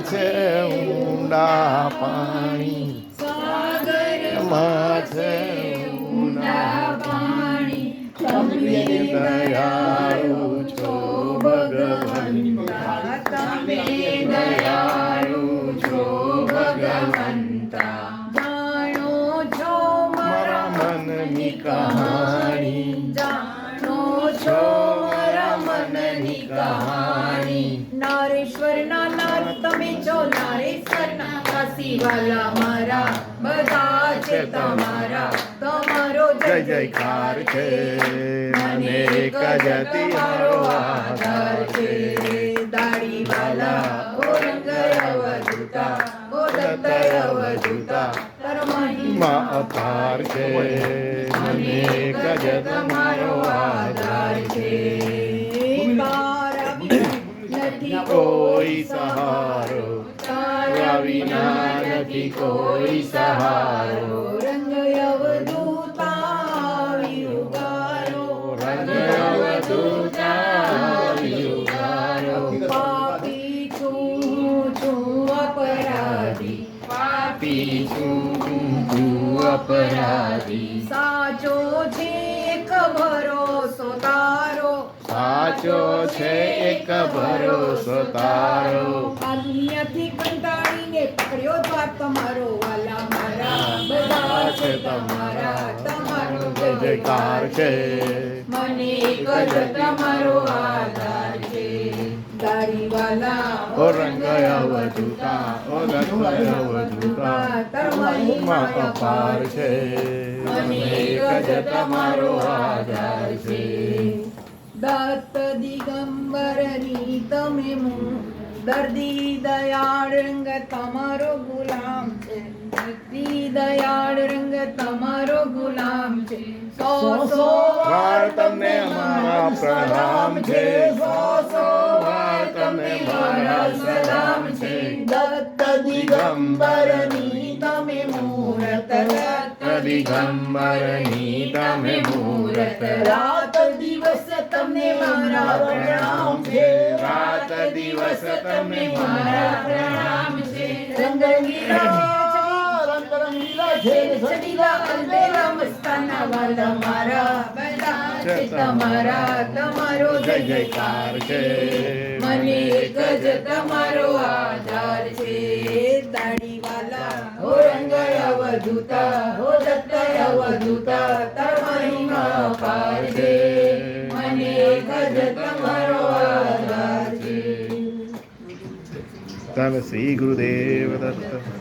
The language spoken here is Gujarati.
છે ઊંડા પાણી, સાગરમાં છે ઊંડા પાણી. તમે દયાળુ છો ભગવંતા, તમે દયાળુ છો ભગવંતા. જાણો છો મારા મનની કહાણી, જાણો છો મારા મનની કહાણી. નારેશ્વરના નાર તમે છો, નારેશ્વરના કાશીવાલા મારા, બધા છે તમારા, તમારો જય જયકાર છે. મને એક જ તમારો આધાર છે. દાઢીવાલા ઓ રંગ અવધૂતા, ઓ દત્ત અવધૂતા, તારો મહિમા અપાર છે. મને એક જ તમારો આધાર છે. તારા નથી કોઈ સહારો, તારા વિના નથી કોઈ સહારો. રંગ અવધૂતા વિરુગારો, રંગ અવધૂતા વિરુગારો. પાપી છું અપરાધી, પાપી છું અપરાધી. સાચો છે એક ભરોસો તારો, સાચો છે એક ભરોસો તારો. આ દુનિયાથી કંટાળીને પકડ્યો દ્વાર તમારો, વાલા મારા બધા છે તમારા, તમારો જય જયકાર છે. મને એક જ તમારો આધાર છે. દાઢીવાલા ઓ રંગ અવધૂતા, ઓ દત્ત અવધૂતા, તારો મહિમા અપાર છે. મને એક જ તમારો આધાર છે. દત્ત દિગંબરની તમે દર્દી દયાળ રંગ તમારો ગુલામ છે, દર્દી દયાળ રંગ તમારો ગુલામ છે. સો વાર તમને મારા પ્રણામ છે, સો વાર તમને મારા સલામ છે. દત્ત દિગંબરની તમે મૂરત, દત્ત દિગંબરની તમે મૂરત. રાત દિવસ તમને મારા પ્રણામ છે, રાત દિવસ તમને મારા પ્રણામ છે. રંગરંગીલા છે સડીલા અંધેરા મસ્તાના વાલા મારા, બધા છે તમારા, તમારો જય જયકાર છે. મને એક જ તમારો આધાર છે. દાઢીવાલા હો રંગ અવધૂતા, હો દત્ત અવધૂતા, તારો મહિમા અપાર છે. મને એક જ તમારો આધાર છે. ચાલો શ્રી ગુરુદેવ દત્ત.